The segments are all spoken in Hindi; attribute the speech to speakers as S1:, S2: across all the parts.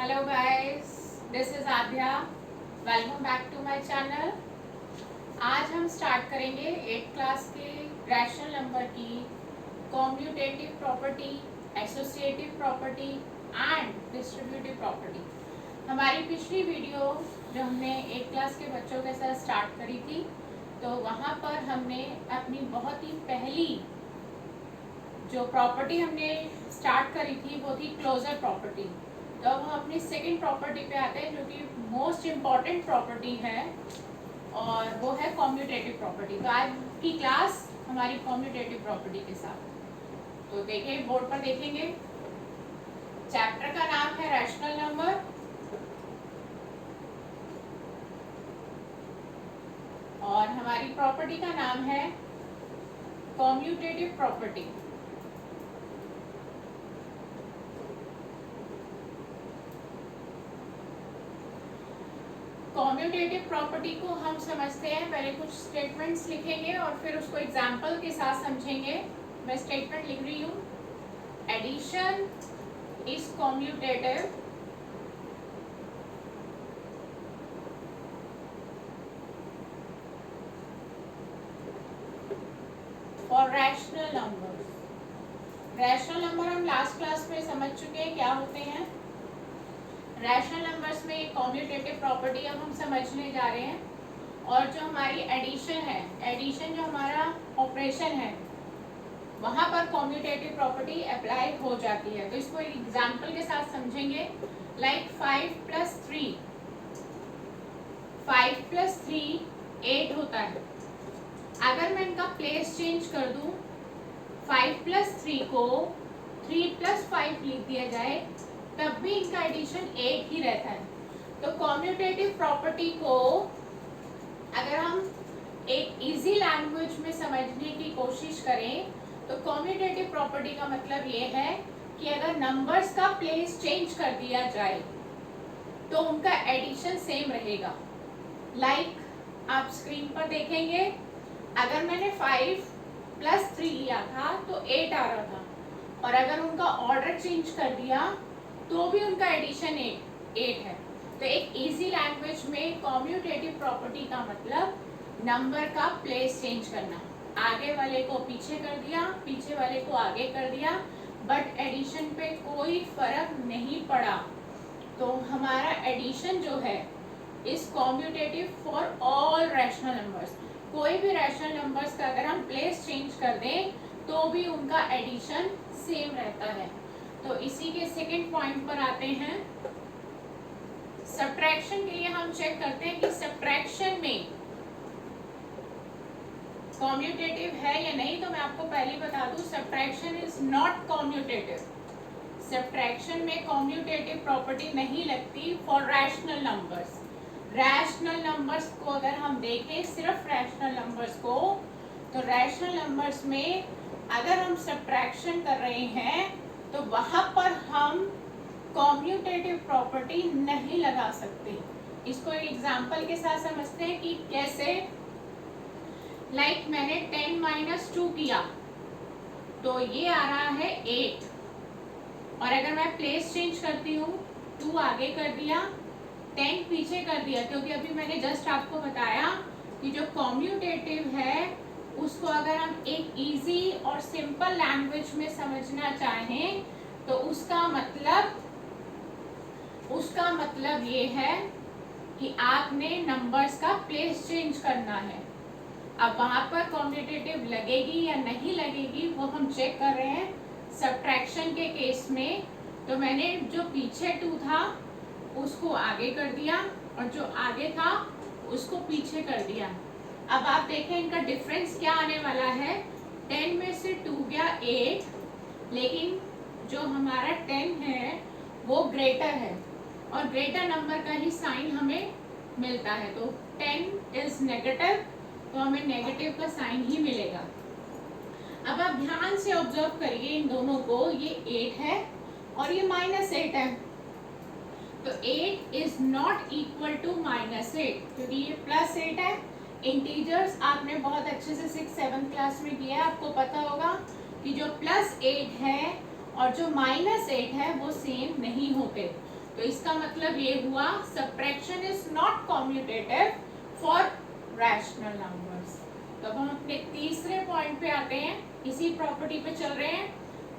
S1: Hello guys, this is Aadhya. Welcome back to my channel. आज हम स्टार्ट करेंगे 8th क्लास के रैशनल नंबर की commutative property, associative property and distributive property. हमारी पिछली वीडियो जो हमने 8th क्लास के बच्चों के साथ स्टार्ट करी थी, तो वहाँ पर हमने अपनी बहुत ही पहली जो प्रॉपर्टी हमने स्टार्ट करी थी वो थी क्लोजर प्रॉपर्टी। तो अब हम अपनी सेकंड प्रॉपर्टी पे आते हैं जो कि मोस्ट इम्पॉर्टेंट प्रॉपर्टी है, और वो है कॉम्यूटेटिव प्रॉपर्टी। तो आज की क्लास हमारी कॉम्यूटेटिव प्रॉपर्टी के साथ। तो देखें, बोर्ड पर देखेंगे, चैप्टर का नाम है रैशनल नंबर, और हमारी प्रॉपर्टी का नाम है कॉम्यूटेटिव प्रॉपर्टी। कॉम्यूटेटिव प्रॉपर्टी को हम समझते हैं, पहले कुछ स्टेटमेंट्स लिखेंगे और फिर उसको एग्जाम्पल के साथ समझेंगे। मैं स्टेटमेंट लिख रही हूँ, addition is commutative for rational numbers. Rational number हम लास्ट क्लास में समझ चुके हैं क्या होते हैं। रैशनल नंबर्स में एक कॉम्यूटेटिव प्रॉपर्टी अब हम समझने जा रहे हैं। और जो हमारी एडिशन है, एडिशन जो हमारा ऑपरेशन है, वहाँ पर कॉम्यूटेटिव प्रॉपर्टी अप्लाई हो जाती है। तो इसको एक एग्जाम्पल के साथ समझेंगे। लाइक 5 + 3, 5 + 3 8 होता है। अगर मैं इनका प्लेस चेंज कर दूं, 5 + 3 को 3 + 5 लिख दिया जाए, तब भी इनका एडिशन 8 ही रहता है। तो कॉम्यूटेटिव प्रॉपर्टी को अगर हम एक इजी लैंग्वेज में समझने की कोशिश करें, तो कॉम्यूटेटिव प्रॉपर्टी का मतलब ये है कि अगर नंबर्स का प्लेस चेंज कर दिया जाए तो उनका एडिशन सेम रहेगा। लाइक आप स्क्रीन पर देखेंगे, अगर मैंने 5 + 3 लिया था तो 8 आ रहा था, और अगर उनका ऑर्डर चेंज कर दिया तो भी उनका एडिशन 8 है। तो एक इजी लैंग्वेज में कॉम्यूटेटिव प्रॉपर्टी का मतलब नंबर का प्लेस चेंज करना। आगे वाले को पीछे कर दिया, पीछे वाले को आगे कर दिया, बट एडिशन पे कोई फर्क नहीं पड़ा। तो हमारा एडिशन जो है is commutative for all rational numbers. कोई भी रैशनल नंबर्स का अगर हम प्लेस चेंज कर दें तो भी उनका एडिशन सेम रहता है। तो इसी के सेकंड पॉइंट पर आते हैं। सब्ट्रैक्शन के लिए हम चेक करते हैं कि सब्ट्रैक्शन में कॉम्यूटेटिव है या नहीं। तो मैं आपको पहले बता दूं, subtraction is not commutative. Subtraction में कॉम्यूटेटिव प्रॉपर्टी नहीं लगती for rational numbers. Rational numbers को अगर हम देखें, सिर्फ रैशनल नंबर्स को, तो रैशनल नंबर्स में अगर हम सब्ट्रैक्शन कर रहे हैं तो वहां पर हम कॉम्यूटेटिव प्रॉपर्टी नहीं लगा सकते। इसको एक एग्जांपल के साथ समझते हैं कि कैसे। लाइक मैंने 10 - 2 किया तो ये आ रहा है 8, और अगर मैं प्लेस चेंज करती हूँ, 2 आगे कर दिया, 10 पीछे कर दिया, क्योंकि अभी मैंने जस्ट आपको बताया कि जो कॉम्यूटेटिव है उसको अगर हम एक इजी और सिंपल लैंग्वेज में समझना चाहें तो उसका मतलब ये है कि आपने नंबर्स का प्लेस चेंज करना है। अब वहां पर कॉम्यूटेटिव लगेगी या नहीं लगेगी वो हम चेक कर रहे हैं सब्ट्रैक्शन के केस में। तो मैंने जो पीछे 2 था उसको आगे कर दिया, और जो आगे था उसको पीछे कर दिया। अब आप देखें इनका डिफरेंस क्या आने वाला है। 10 में से 2 गया 8, लेकिन जो हमारा 10 है वो ग्रेटर है, और ग्रेटर नंबर का ही साइन हमें मिलता है। तो 10 इज नेगेटिव, तो हमें नेगेटिव का साइन ही मिलेगा। अब आप ध्यान से ऑब्जर्व करिए इन दोनों को, ये 8 है और ये -8 है। तो 8 इज नॉट इक्वल टू -8, क्योंकि ये +8 है। इंटीजर्स आपने बहुत अच्छे से 6th 7th क्लास में किया है, आपको पता होगा कि जो +8 है और जो -8 है वो सेम नहीं होते। तो इसका मतलब ये हुआ subtraction is not commutative for rational numbers. तो अब हम अपने तीसरे पॉइंट पे आते हैं, इसी प्रॉपर्टी पे चल रहे हैं।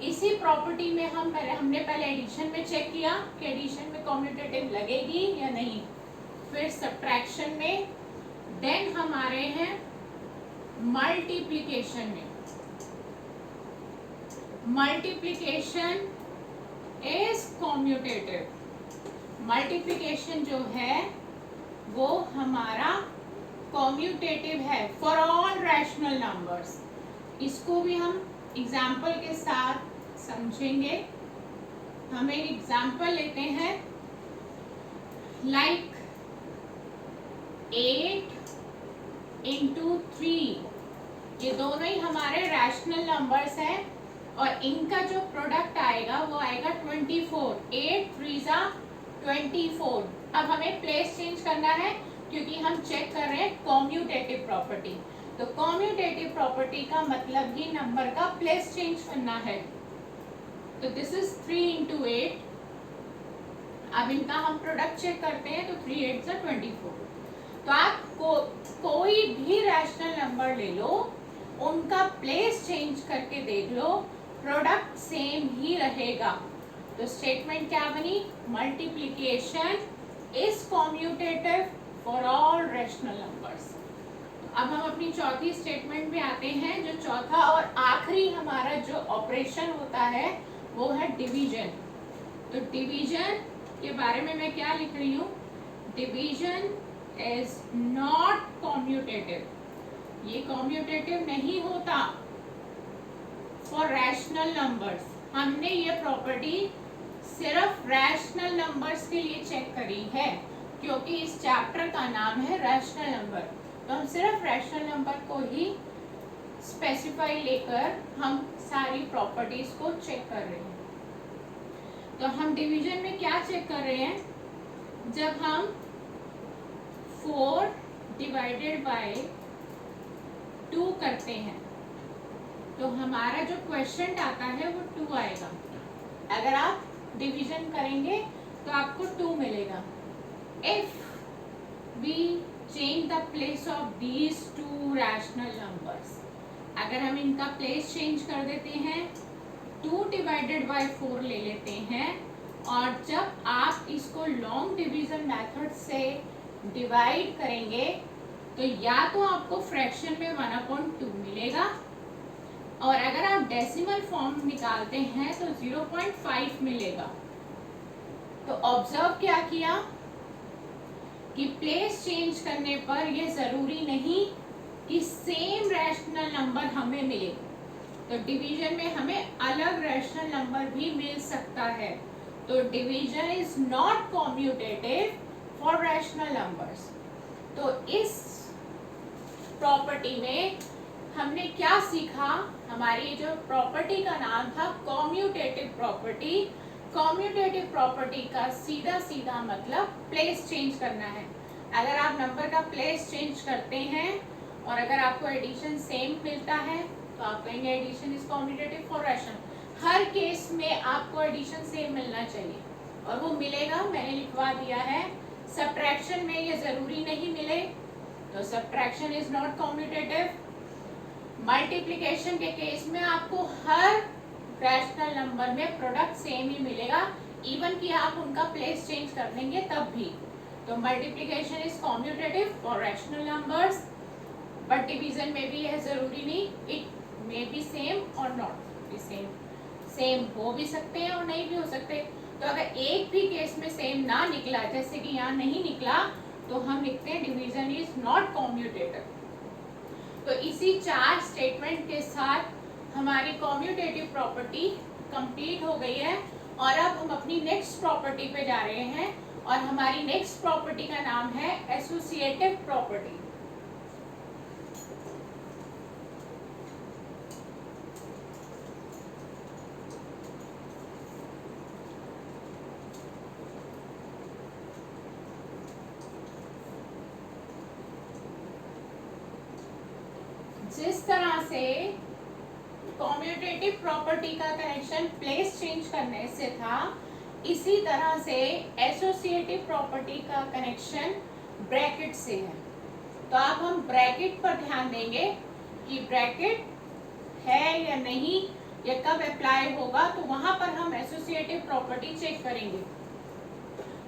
S1: इसी प्रॉपर्टी में हमने पहले एडिशन में चेक किया कि एडिशन में कॉम्यूटेटिव लगेगी या नहीं, फिर सब्ट्रैक्शन में, देन हम आ रहे हैं मल्टीप्लिकेशन में। Multiplication is commutative. मल्टीप्लिकेशन जो है वो हमारा कॉम्यूटेटिव है फॉर ऑल रैशनल नंबर्स। इसको भी हम एग्जाम्पल के साथ समझेंगे। हम एक एग्जाम्पल लेते हैं, लाइक 8 इंटू 3, ये दोनों ही हमारे रैशनल नंबर्स हैं और इनका जो प्रोडक्ट आएगा वो आएगा 24। 8 3 24। अब हमें प्लेस चेंज करना है क्योंकि हम चेक कर रहे हैं कॉम्यूटेटिव प्रॉपर्टी। तो कॉम्यूटेटिव प्रॉपर्टी का मतलब ही नंबर का प्लेस चेंज करना है। तो दिस इज 3 इंटू 8। अब इनका हम प्रोडक्ट चेक करते हैं, तो 3 8 24। तो आप कोई भी रैशनल नंबर ले लो, उनका प्लेस चेंज करके देख लो, प्रोडक्ट सेम ही रहेगा। तो स्टेटमेंट क्या बनी? Multiplication is commutative for all rational numbers. अब हम अपनी चौथी स्टेटमेंट पे आते हैं। जो चौथा और आखिरी हमारा जो ऑपरेशन होता है वो है डिवीजन। तो डिवीजन के बारे में मैं क्या लिख रही हूँ? Division is not commutative. ये कॉम्यूटेटिव नहीं होता फॉर रैशनल नंबर्स। हमने ये प्रॉपर्टी सिर्फ रैशनल नंबर्स के लिए चेक करी है क्योंकि इस चैप्टर का नाम है रैशनल नंबर। तो हम सिर्फ रैशनल नंबर को ही स्पेसिफाई लेकर हम सारी प्रॉपर्टीज को चेक कर रहे हैं। तो हम डिवीजन में क्या चेक कर रहे हैं? जब हम 4 डिवाइडेड बाय 2 करते हैं तो हमारा जो क्वेश्चन आता है वो 2 आएगा। अगर आप डिवीजन करेंगे तो आपको 2 मिलेगा। If we change the place of these 2 rational numbers, अगर हम इनका प्लेस चेंज कर देते हैं, 2 डिवाइडेड बाय 4 ले लेते हैं और जब आप इसको लॉन्ग डिवीजन मेथड से डिवाइड करेंगे तो या तो आपको फ्रैक्शन में 1/2 मिलेगा और अगर आप डेसिमल फॉर्म निकालते हैं तो 0.5 मिलेगा। तो ऑब्जर्व क्या किया कि प्लेस चेंज करने पर यह जरूरी नहीं कि सेम रैशनल नंबर हमें मिले। तो डिवीजन में हमें अलग रैशनल नंबर भी मिल सकता है। तो division is not commutative for rational numbers. तो इस प्रॉपर्टी में हमने क्या सीखा? हमारी जो प्रॉपर्टी का नाम था कॉम्यूटेटिव प्रॉपर्टी। कॉम्यूटेटिव प्रॉपर्टी का सीधा सीधा मतलब प्लेस चेंज करना है। अगर आप नंबर का प्लेस चेंज करते हैं और अगर आपको एडिशन सेम मिलता है तो आप कहेंगे addition is commutative for rational. हर केस में आपको एडिशन सेम मिलना चाहिए और वो मिलेगा, मैंने लिखवा दिया है। सब्ट्रैक्शन में ये जरूरी नहीं मिले तो subtraction is not commutative. Multiplication के केस में आपको हर रैशनल नंबर में प्रोडक्ट सेम ही मिलेगा, इवन कि आप उनका प्लेस चेंज कर देंगे तब भी। तो multiplication is commutative for rational numbers, but division में भी यह जरूरी नहीं, इट मे बी सेम और नॉट बी सेम। सेम हो भी सकते हैं और नहीं भी हो सकते। तो अगर एक भी केस में सेम ना निकला, जैसे कि यहाँ नहीं निकला, तो हम लिखते हैं डिवीजन इज नॉट कॉम्यूटेटिव। तो इसी 4 स्टेटमेंट के साथ हमारी कॉम्यूटेटिव प्रॉपर्टी कंप्लीट हो गई है और अब हम अपनी नेक्स्ट प्रॉपर्टी पे जा रहे हैं और हमारी नेक्स्ट प्रॉपर्टी का नाम है एसोसिएटिव प्रॉपर्टी। जिस तरह से कॉम्यूटेटिव प्रॉपर्टी का कनेक्शन प्लेस चेंज करने से था, इसी तरह से एसोसिएटिव प्रॉपर्टी का कनेक्शन ब्रैकेट से है। तो अब हम ब्रैकेट पर ध्यान देंगे कि ब्रैकेट है या नहीं, या कब अप्लाई होगा, तो वहां पर हम एसोसिएटिव प्रॉपर्टी चेक करेंगे।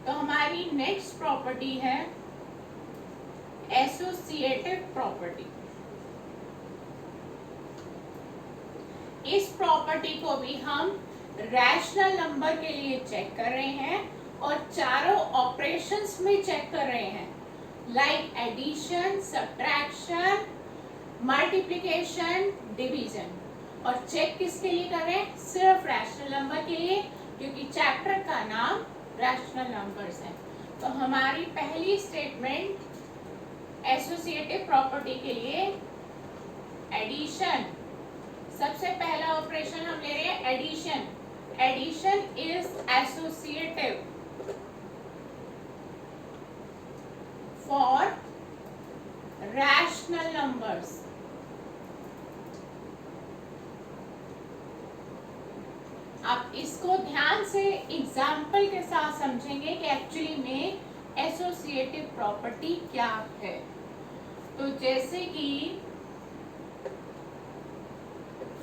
S1: तो हमारी नेक्स्ट प्रॉपर्टी है एसोसिएटिव प्रॉपर्टी। इस प्रॉपर्टी को भी हम रैशनल नंबर के लिए चेक कर रहे हैं और चारों ऑपरेशंस में चेक कर रहे हैं, like addition, subtraction, multiplication, division. और चेक किसके लिए कर रहे हैं? सिर्फ रैशनल नंबर के लिए, क्योंकि चैप्टर का नाम रैशनल नंबर्स है। तो हमारी पहली स्टेटमेंट एसोसिएटिव प्रॉपर्टी के लिए एडिशन, सबसे पहला ऑपरेशन हम ले रहे हैं addition. Addition is associative for rational numbers. आप इसको ध्यान से एग्जाम्पल के साथ समझेंगे कि एक्चुअली में एसोसिएटिव प्रॉपर्टी क्या है। तो जैसे कि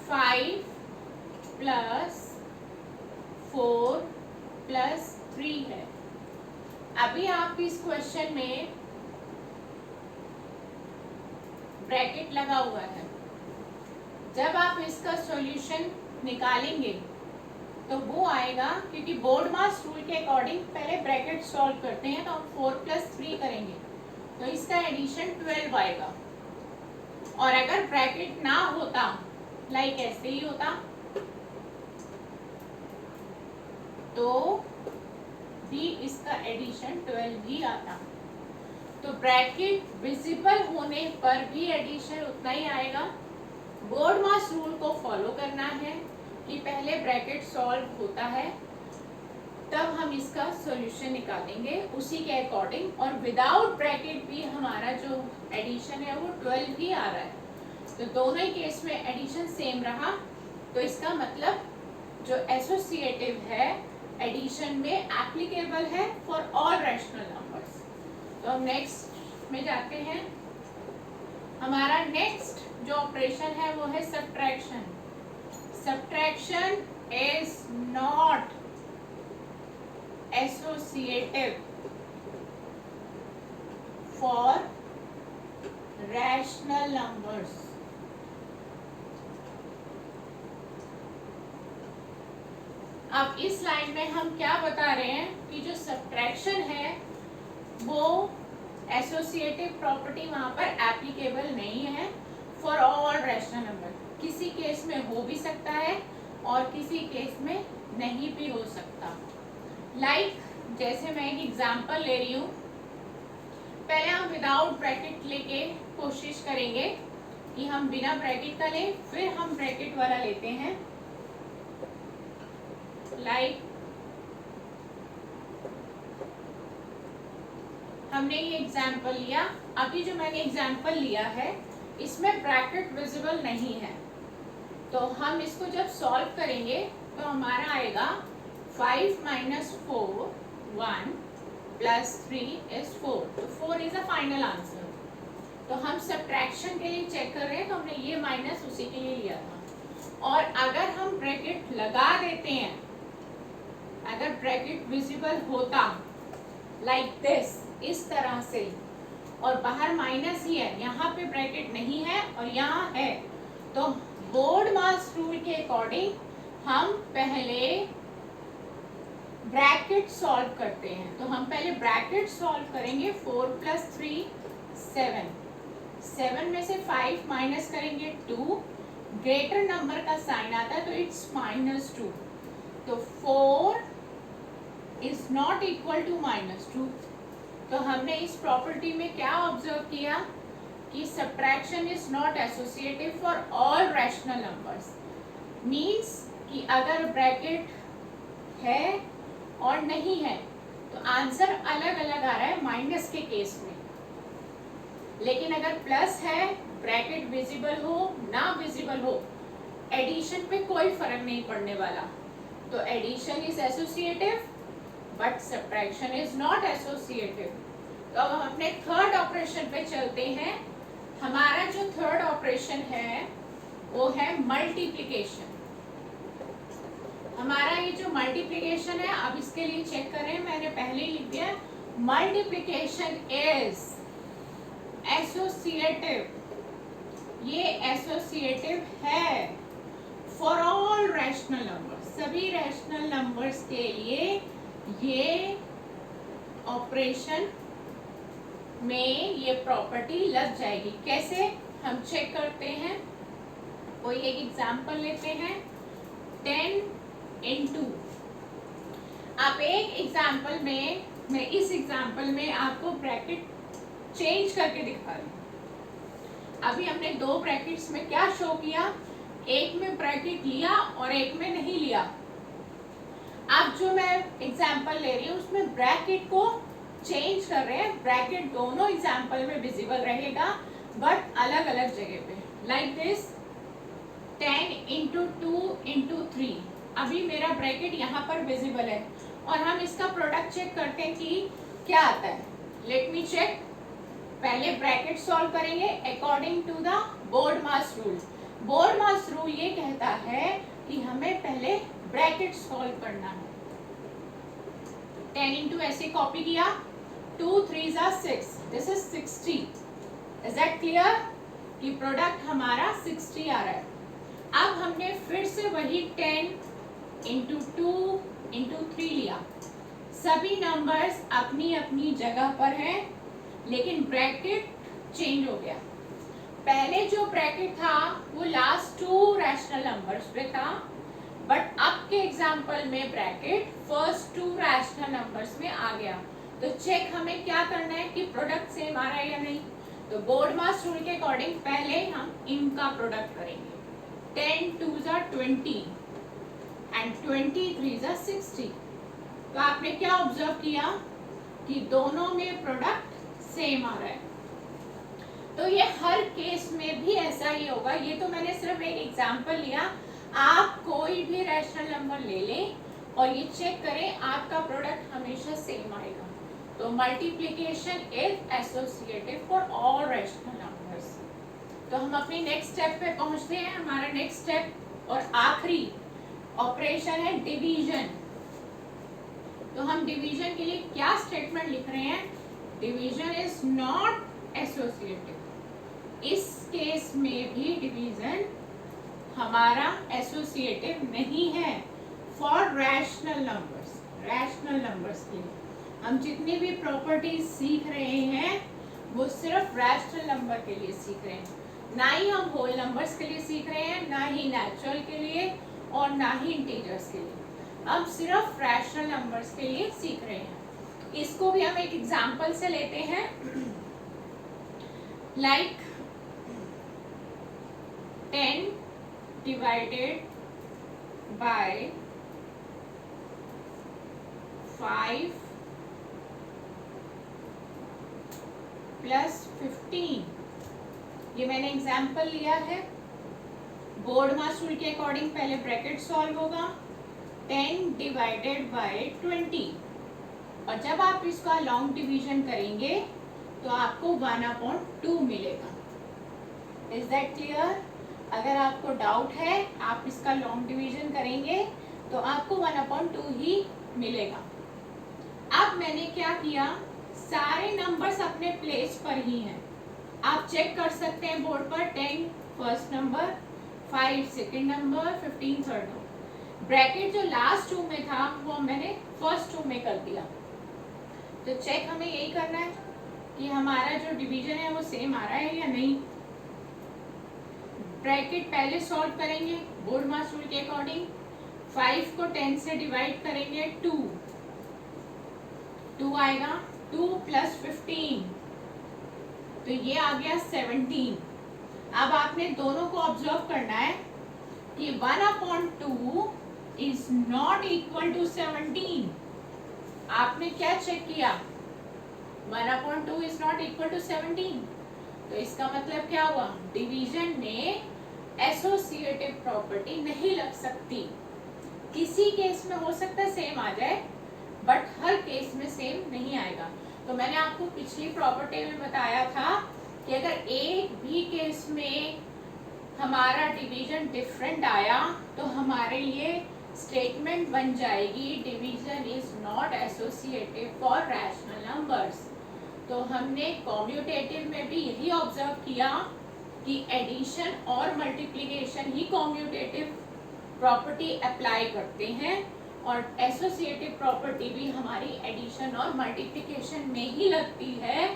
S1: 5 + 4 + 3 है। अभी आप इस क्वेश्चन में ब्रैकेट लगा हुआ है, जब आप इसका सॉल्यूशन निकालेंगे तो वो आएगा, क्योंकि बोर्ड मास रूल के अकॉर्डिंग पहले ब्रैकेट सॉल्व करते हैं, तो हम 4 + 3 करेंगे तो इसका एडिशन 12 आएगा। और अगर ब्रैकेट ना होता, लाइक ऐसे ही होता, तो भी इसका एडिशन 12 ही आता। तो ब्रैकेट विजिबल होने पर भी एडिशन उतना ही आएगा। बोर्ड मास रूल को फॉलो करना है कि पहले ब्रैकेट सॉल्व होता है, तब हम इसका सॉल्यूशन निकालेंगे उसी के अकॉर्डिंग। और विदाउट ब्रैकेट भी हमारा जो एडिशन है वो 12 ही आ रहा है। तो दोनों ही केस में एडिशन सेम रहा, तो इसका मतलब जो एसोसिएटिव है एडिशन में एप्लीकेबल है फॉर ऑल रैशनल नंबर्स। तो हम नेक्स्ट में जाते हैं। हमारा नेक्स्ट जो ऑपरेशन है वो है subtraction. Subtraction is not associative for rational numbers. अब इस लाइन में हम क्या बता रहे हैं कि जो सब्ट्रैक्शन है वो एसोसिएटिव प्रॉपर्टी वहां पर एप्लीकेबल नहीं है फॉर ऑल रैशनल नंबर। किसी केस में हो भी सकता है और किसी केस में नहीं भी हो सकता। लाइक जैसे मैं एक एग्जांपल ले रही हूँ, पहले हम विदाउट ब्रैकेट लेके कोशिश करेंगे कि हम बिना ब्रैकेट का लें, फिर हम ब्रैकेट वाला लेते हैं। लाइक हमने ये एग्जांपल लिया, अभी जो मैंने एग्जांपल लिया है इसमें ब्रैकेट विजिबल नहीं है, तो हम इसको जब सॉल्व करेंगे तो हमारा आएगा 5 - 4 1 + 3 is 4। तो 4 इज अ फाइनल आंसर। तो हम सब्ट्रैक्शन के लिए चेक कर रहे हैं, तो हमने ये माइनस उसी के लिए लिया था। और अगर हम ब्रैकेट लगा देते हैं, अगर ब्रैकेट विजिबल होता लाइक दिस, इस तरह से, और बाहर माइनस ही है, यहाँ पे ब्रैकेट नहीं है और यहाँ है, तो बोर्ड मास रूल के अकॉर्डिंग हम पहले ब्रैकेट सॉल्व करते हैं। तो हम पहले ब्रैकेट सॉल्व करेंगे। 4 + 3 7, 7 में से 5 माइनस करेंगे 2, ग्रेटर नंबर का साइन आता है तो इट्स -2। तो 4 इज नॉट इक्वल टू -2। तो हमने इस प्रॉपर्टी में क्या ऑब्जर्व किया कि subtraction is not associative for all rational numbers. Means कि अगर ब्रैकेट है और नहीं है तो आंसर अलग अलग आ रहा है माइनस के केस में। लेकिन अगर प्लस है, ब्रैकेट विजिबल हो ना विजिबल हो, एडिशन पे कोई फर्क नहीं पड़ने वाला। तो addition is associative but subtraction is not associative. तो अब हम अपने थर्ड ऑपरेशन पे चलते हैं। हमारा जो थर्ड ऑपरेशन है वो है मल्टीप्लिकेशन। हमारा ये जो मल्टीप्लिकेशन है, अब इसके लिए चेक करें, मैंने पहले ही लिख दिया, मल्टीप्लिकेशन इज एसोसिएटिव। ये एसोसिएटिव है फॉर ऑल रैशनल नंबर्स, सभी रैशनल नंबर्स के लिए ये ऑपरेशन में ये प्रॉपर्टी लग जाएगी। कैसे हम चेक करते हैं, कोई एक एग्जांपल लेते हैं, 10 into। आप एक एग्जांपल में, मैं इस एग्जांपल में आपको ब्रैकेट चेंज करके दिखा रही हूँ। अभी हमने दो ब्रैकेट्स में क्या शो किया, एक में ब्रैकेट लिया और एक में नहीं लिया। अब जो मैं एग्जांपल ले रही हूँ उसमें ब्रैकेट को चेंज कर रहे हैं। ब्रैकेट दोनों एग्जांपल में विजिबल रहेगा बट अलग अलग जगह पे। Like this 10 into 2 into 3। अभी मेरा ब्रैकेट यहाँ पर विजिबल है और हम इसका प्रोडक्ट चेक करते हैं कि क्या आता है। Let me check. पहले ब्रैकेट सॉल्व करेंगे according to the BODMAS rule. BODMAS rule ये कहता है कि हमें पहले ब्रैकेट सॉल्व करना है। 10 into ऐसे कॉपी किया, 2 3s are 6, this is 60। Is that clear कि प्रोडक्ट हमारा 60 आ रहा है। अब हमने फिर से वही 10 into 2 into 3 लिया। सभी नंबर्स अपनी अपनी जगह पर हैं लेकिन ब्रैकेट चेंज हो गया। पहले जो ब्रैकेट था वो लास्ट 2 रैशनल नंबर्स पे था, बट अब के एग्जांपल में ब्रैकेट फर्स्ट 2 रैशनल नंबर्स में आ गया। तो चेक हमें क्या करना है कि प्रोडक्ट सेम आ रहा है या नहीं। तो बोर्ड मास रूल के अकॉर्डिंग पहले हम इनका प्रोडक्ट करेंगे। 10 2s are 20 and 20 3s are 60। तो आपने क्या ऑब्जर्व किया कि दोनों में प्रोडक्ट सेम आ रहा है। तो ये हर केस में भी ऐसा ही होगा। ये तो मैंने सिर्फ एक एग्जांपल लिया, आप कोई भी रैशनल नंबर ले लें और ये चेक करें, आपका प्रोडक्ट हमेशा सेम आएगा। तो multiplication is associative for all rational numbers. तो हम अपनी नेक्स्ट स्टेप पे पहुंचते हैं। हमारा नेक्स्ट स्टेप और आखिरी ऑपरेशन है डिवीजन। तो हम डिवीजन के लिए क्या स्टेटमेंट लिख रहे हैं, डिवीजन इज नॉट एसोसिएटिव। इस केस में भी डिवीजन हमारा एसोसिएटिव नहीं है for rational numbers. Rational numbers के लिए हम जितनी भी प्रॉपर्टीज सीख रहे हैं वो सिर्फ रैशनल नंबर के लिए सीख रहे हैं, ना ही हम होल नंबर्स के लिए सीख रहे हैं, ना ही नेचुरल के लिए और ना ही इंटीजर्स के लिए। हम सिर्फ रैशनल नंबर्स के लिए सीख रहे हैं। इसको भी हम एक एग्जांपल से लेते हैं। Like 10 divided by 5 plus 15। ये मैंने एग्जाम्पल लिया है। बोर्ड मास रूल के अकॉर्डिंग पहले ब्रैकेट सॉल्व होगा, 10 divided by 20। और जब आप इसका लॉन्ग डिवीजन करेंगे तो आपको 1/2 मिलेगा। Is that clear? अगर आपको डाउट है, आप इसका लॉन्ग डिवीजन करेंगे तो आपको 1/2 ही मिलेगा। अब मैंने क्या किया, सारे नंबर्स अपने प्लेस पर ही हैं। आप चेक कर सकते हैं बोर्ड पर, 10 first number, 5 second number, 15 third number. Bracket जो लास्ट 2 में था वो मैंने फर्स्ट 2 में कर दिया। तो चेक हमें यही करना है कि हमारा जो डिवीजन है वो सेम आ रहा है या नहीं। ब्रैकेट पहले सॉल्व करेंगे बोर्ड मास रूल के अकॉर्डिंग। 5 को 10 से डिवाइड करेंगे, 2 आएगा, 2 + 15 तो ये आ गया 17। अब आपने दोनों को ऑब्जर्व करना है कि 1/2 इज नॉट इक्वल टू 17। आपने क्या चेक किया, 1/2 इज नॉट इक्वल टू 17। तो इसका मतलब क्या हुआ, डिवीजन में एसोसिएटिव प्रॉपर्टी नहीं लग सकती। किसी केस में हो सकता है सेम आ जाए, बट हर केस में सेम नहीं आएगा। तो मैंने आपको पिछली प्रॉपर्टी में बताया था कि अगर एक भी केस में हमारा डिवीजन डिफरेंट आया तो हमारे लिए स्टेटमेंट बन जाएगी division is not associative for rational numbers. तो हमने कॉम्यूटेटिव में भी यही ऑब्जर्व किया कि एडिशन और मल्टीप्लिकेशन ही कॉम्यूटेटिव प्रॉपर्टी अप्लाई करते हैं और एसोसिएटिव प्रॉपर्टी भी हमारी एडिशन और मल्टीप्लिकेशन में ही लगती है,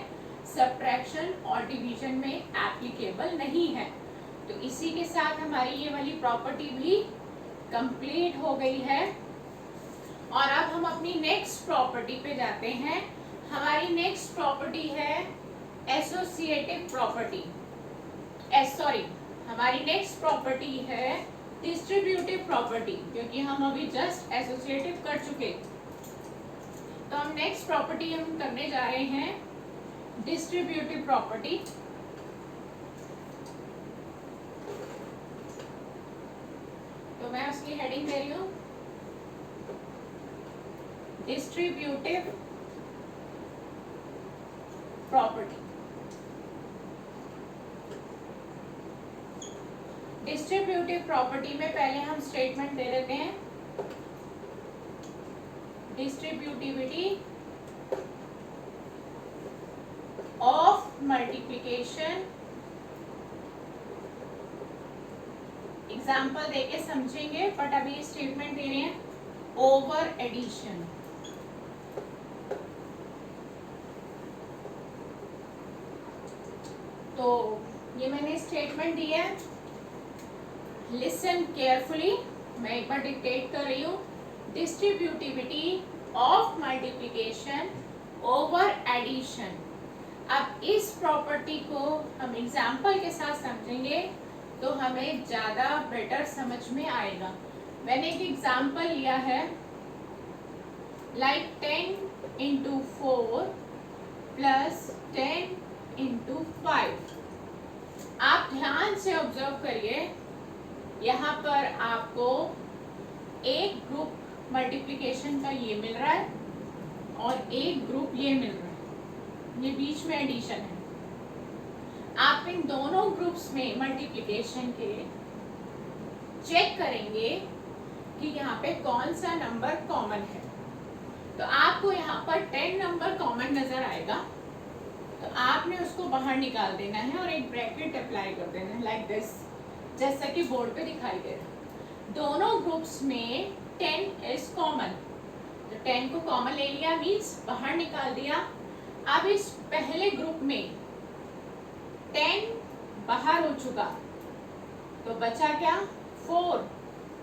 S1: सब्ट्रैक्शन और डिवीजन में एप्लीकेबल नहीं है। तो इसी के साथ हमारी ये वाली प्रॉपर्टी भी कंप्लीट हो गई है। और अब हम अपनी नेक्स्ट प्रॉपर्टी पे जाते हैं। हमारी नेक्स्ट प्रॉपर्टी है एसोसिएटिव प्रॉपर्टी। हमारी नेक्स्ट प्रॉपर्टी है डिस्ट्रीब्यूटिव प्रॉपर्टी, क्योंकि हम अभी जस्ट एसोसिएटिव कर चुके। तो हम नेक्स्ट प्रॉपर्टी हम करने जा रहे हैं डिस्ट्रीब्यूटिव प्रॉपर्टी। तो मैं उसकी हेडिंग दे रही हूं डिस्ट्रीब्यूटिव प्रॉपर्टी। डिस्ट्रीब्यूटिव प्रॉपर्टी में पहले हम स्टेटमेंट दे देते हैं डिस्ट्रीब्यूटिविटी ऑफ मल्टीप्लिकेशन। एग्जाम्पल देके समझेंगे, बट अभी स्टेटमेंट दे रहे हैं ओवर एडिशन। तो ये मैंने स्टेटमेंट दिया है, लिसन केयरफुली, मैं एक बार डिक्टेट कर रही हूँ। Distributivity of multiplication over addition. अब इस प्रॉपर्टी को हम एग्जाम्पल के साथ समझेंगे तो हमें ज़्यादा बेटर समझ में आएगा। मैंने एक एग्जाम्पल लिया है लाइक 10 इंटू 4 प्लस 10 इंटू 5। आप ध्यान से ऑब्जर्व करिए, यहाँ पर आपको एक ग्रुप मल्टीप्लिकेशन का ये मिल रहा है और एक ग्रुप ये मिल रहा है, ये बीच में एडिशन है। आप इन दोनों ग्रुप्स में मल्टीप्लिकेशन के चेक करेंगे कि यहाँ पे कौन सा नंबर कॉमन है। तो आपको यहाँ पर 10 नंबर कॉमन नजर आएगा, तो आपने उसको बाहर निकाल देना है और एक ब्रैकेट अप्लाई कर देना है लाइक दिस, जैसा कि बोर्ड पे दिखाई दे रहा है। दोनों ग्रुप्स में 10 इज कॉमन, तो 10 को कॉमन ले लिया मीन्स बाहर निकाल दिया। अब इस पहले ग्रुप में 10 बाहर हो चुका, तो बचा क्या 4,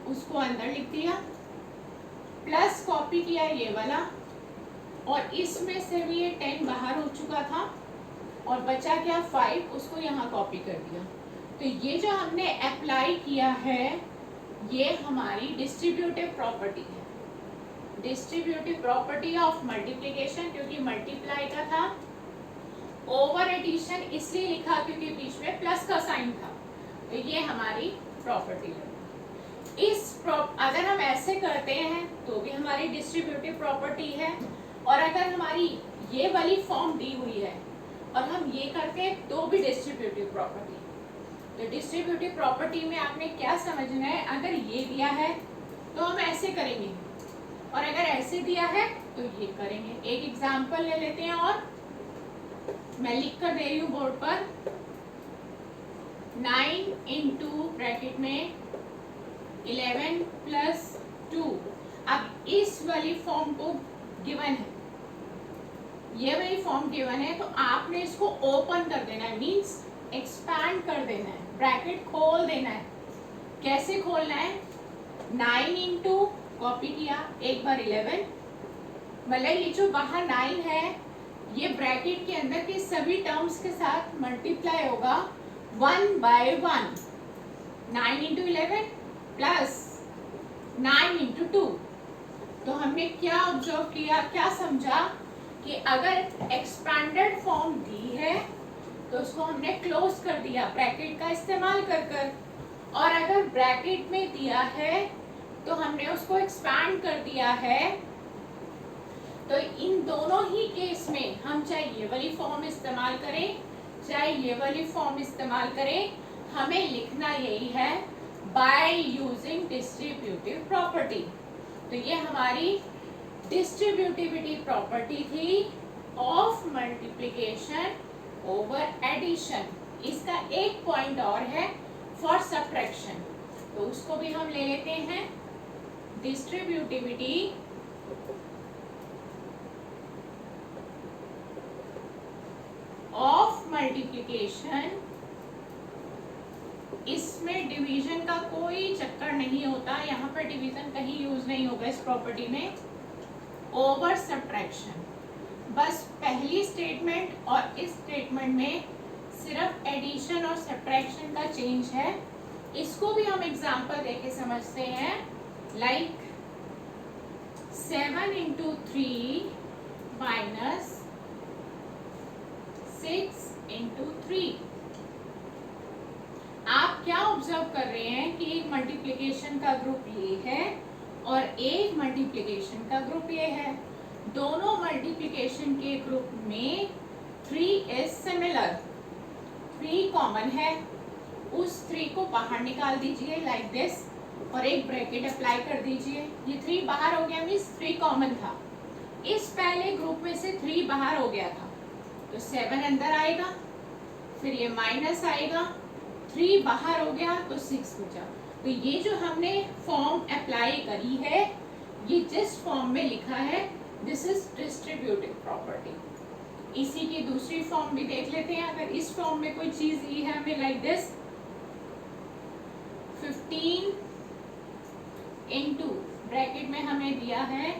S1: उसको अंदर लिख दिया, प्लस कॉपी किया ये वाला, और इसमें से भी ये 10 बाहर हो चुका था और बचा क्या 5, उसको यहाँ कॉपी कर दिया। तो ये जो हमने अप्लाई किया है ये हमारी डिस्ट्रीब्यूटिव प्रॉपर्टी है। डिस्ट्रीब्यूटिव प्रॉपर्टी ऑफ मल्टीप्लिकेशन, क्योंकि मल्टीप्लाई का था, ओवर एडिशन इसलिए लिखा क्योंकि बीच में प्लस का साइन था। तो ये हमारी प्रॉपर्टी है। अगर हम ऐसे करते हैं तो भी हमारी डिस्ट्रीब्यूटिव प्रॉपर्टी है, और अगर हमारी ये वाली फॉर्म दी हुई है और हम ये करते हैं तो भी डिस्ट्रीब्यूटिव प्रॉपर्टी। तो डिस्ट्रीब्यूटिव प्रॉपर्टी में आपने क्या समझना है, अगर ये दिया है तो हम ऐसे करेंगे, और अगर ऐसे दिया है तो ये करेंगे। एक एग्जांपल ले लेते हैं और मैं लिख कर दे रही हूँ बोर्ड पर 9 इंटू ब्रैकेट में 11 प्लस 2। अब इस वाली फॉर्म को गिवन है, ये वाली फॉर्म गिवन है, तो आपने इसको ओपन कर देना है, मीन्स एक्सपैंड कर देना है, ब्रैकेट खोल देना है। कैसे खोलना है, 9 इंटू कॉपी किया, एक बार 11, मतलब ये जो बाहर 9 है ये ब्रैकेट के अंदर के सभी टर्म्स के साथ मल्टीप्लाई होगा 1 बाय 1। 9 into 11 plus 9 into 2। तो हमने क्या ऑब्जर्व किया, क्या समझा कि अगर एक्सपैंडेड फॉर्म दी है तो उसको हमने क्लोज कर दिया ब्रैकेट का इस्तेमाल कर कर, और अगर ब्रैकेट में दिया है तो हमने उसको एक्सपैंड कर दिया है। तो इन इन दोनों ही केस में हम चाहे ये वाली फॉर्म इस्तेमाल करें चाहे ये वाली फॉर्म इस्तेमाल करें, हमें लिखना यही है बाय यूजिंग डिस्ट्रीब्यूटिव प्रॉपर्टी। तो ये हमारी डिस्ट्रीब्यूटिविटी प्रॉपर्टी थी ऑफ मल्टीप्लिकेशन ओवर एडिशन। इसका एक पॉइंट और है फॉर सब्ट्रैक्शन, तो उसको भी हम ले लेते हैं। डिस्ट्रीब्यूटिविटी ऑफ मल्टीप्लिकेशन, इसमें डिवीजन का कोई चक्कर नहीं होता, यहाँ पर डिवीजन कहीं यूज नहीं होगा इस प्रॉपर्टी में। ओवर सब्ट्रैक्शन, बस पहली स्टेटमेंट और इस स्टेटमेंट में सिर्फ एडिशन और सब्ट्रैक्शन का चेंज है। इसको भी हम एग्जांपल देके समझते हैं, लाइक 7 into 3 minus 6 into 3। आप क्या ऑब्जर्व कर रहे हैं कि एक मल्टीप्लिकेशन का ग्रुप ये है और एक मल्टीप्लिकेशन का ग्रुप ये है। दोनों मल्टीप्लिकेशन के ग्रुप में 3 इज सिमिलर, 3 कॉमन है। उस 3 को बाहर निकाल दीजिए लाइक दिस और एक ब्रैकेट अप्लाई कर दीजिए। ये 3 बाहर हो गया, मीन्स 3 कॉमन था। इस पहले ग्रुप में से 3 बाहर हो गया था तो 7 अंदर आएगा, फिर ये माइनस आएगा, 3 बाहर हो गया तो 6 बचा। तो ये जो हमने फॉर्म अप्लाई करी है, ये जिस फॉर्म में लिखा है, दिस इज डिस्ट्रीब्यूटिव प्रॉपर्टी। इसी की दूसरी फॉर्म भी देख लेते हैं। अगर इस फॉर्म में कोई चीज दी है हमें लाइक दिस 15 इंटू ब्रैकेट में हमें दिया है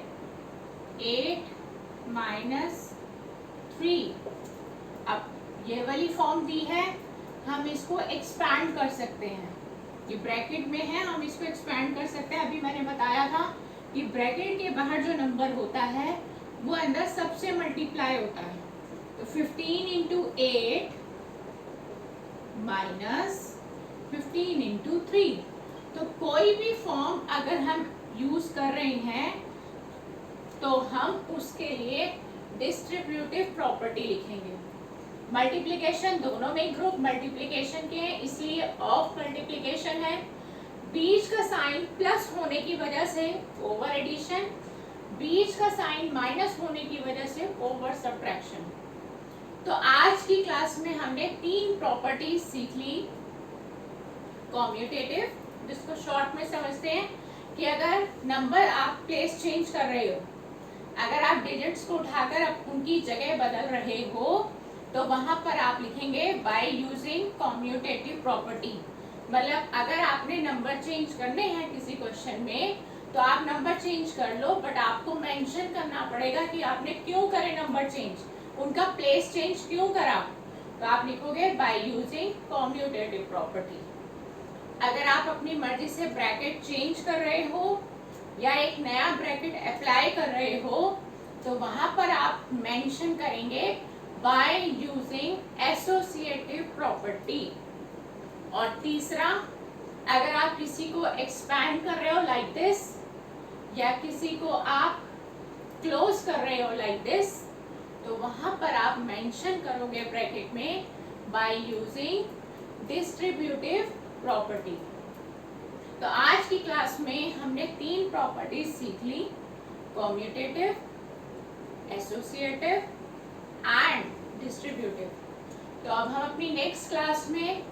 S1: 8 माइनस 3। अब ये वाली फॉर्म दी है, हम इसको एक्सपैंड कर सकते हैं। ये ब्रैकेट में है, हम इसको एक्सपैंड कर सकते हैं। अभी मैंने बताया था कि ब्रैकेट के बाहर जो नंबर होता है वो अंदर सबसे मल्टीप्लाई होता है। तो 15 इंटू 8 माइनस 15 इंटू 3। तो कोई भी फॉर्म अगर हम यूज कर रहे हैं तो हम उसके लिए डिस्ट्रीब्यूटिव प्रॉपर्टी लिखेंगे। मल्टीप्लिकेशन दोनों में ग्रुप मल्टीप्लिकेशन के हैं, इसलिए ऑफ मल्टीप्लिकेशन है। बीच का साइन प्लस होने की वजह से ओवर एडिशन, बीच का साइन माइनस होने की वजह से ओवर सब्ट्रैक्शन। तो आज की क्लास में हमने 3 प्रॉपर्टीज सीख ली। कॉम्यूटेटिव, जिसको शॉर्ट में समझते हैं कि अगर नंबर आप प्लेस चेंज कर रहे हो, अगर आप डिजिट्स को उठाकर उनकी जगह बदल रहे हो तो वहां पर आप लिखेंगे बाय यूजिंग कॉम्यूटेटिव प्रॉपर्टी। मतलब अगर आपने नंबर चेंज करने हैं किसी क्वेश्चन में तो आप नंबर चेंज कर लो, बट आपको मेंशन करना पड़ेगा कि आपने क्यों करे नंबर चेंज, उनका प्लेस चेंज क्यों करा। तो आप लिखोगे बाय यूजिंग कॉम्यूटेटिव प्रॉपर्टी। अगर आप अपनी मर्जी से ब्रैकेट चेंज कर रहे हो या एक नया ब्रैकेट अप्लाई कर रहे हो तो वहां पर आप मेंशन करेंगे बाय यूजिंग एसोसिएटिव प्रॉपर्टी। और तीसरा, अगर आप किसी को एक्सपैंड कर रहे हो लाइक दिस या किसी को आप क्लोज कर रहे हो लाइक दिस, तो वहां पर आप मेंशन करोगे ब्रैकेट में बाय यूजिंग डिस्ट्रीब्यूटिव प्रॉपर्टी। तो आज की क्लास में हमने 3 प्रॉपर्टीज सीख ली, कॉम्यूटेटिव, एसोसिएटिव एंड डिस्ट्रीब्यूटिव। तो अब हम अपनी नेक्स्ट क्लास में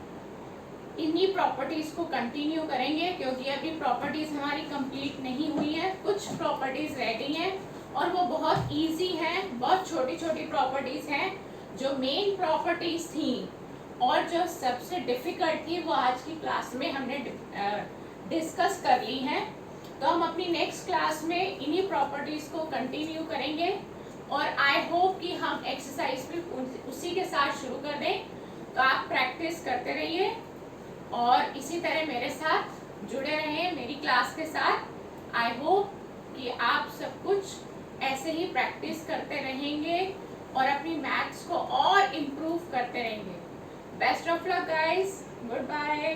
S1: इन्हीं प्रॉपर्टीज को कंटिन्यू करेंगे, क्योंकि अभी प्रॉपर्टीज हमारी कंप्लीट नहीं हुई है, कुछ प्रॉपर्टीज रह गई हैं और वो बहुत इजी हैं, बहुत छोटी छोटी प्रॉपर्टीज हैं। जो मेन प्रॉपर्टीज थी और जो सबसे डिफिकल्ट थी वो आज की क्लास में हमने डिस्कस कर ली हैं। तो हम अपनी नेक्स्ट क्लास में इन्हीं प्रॉपर्टीज को कंटिन्यू करेंगे और आई होप कि हम एक्सरसाइज भी उसी के साथ शुरू कर दें। तो आप प्रैक्टिस करते रहिए और इसी तरह मेरे साथ जुड़े रहें मेरी क्लास के साथ। आई होप कि आप सब कुछ ऐसे ही प्रैक्टिस करते रहेंगे और अपनी मैथ्स को और इम्प्रूव करते रहेंगे। Best of luck guys, good bye.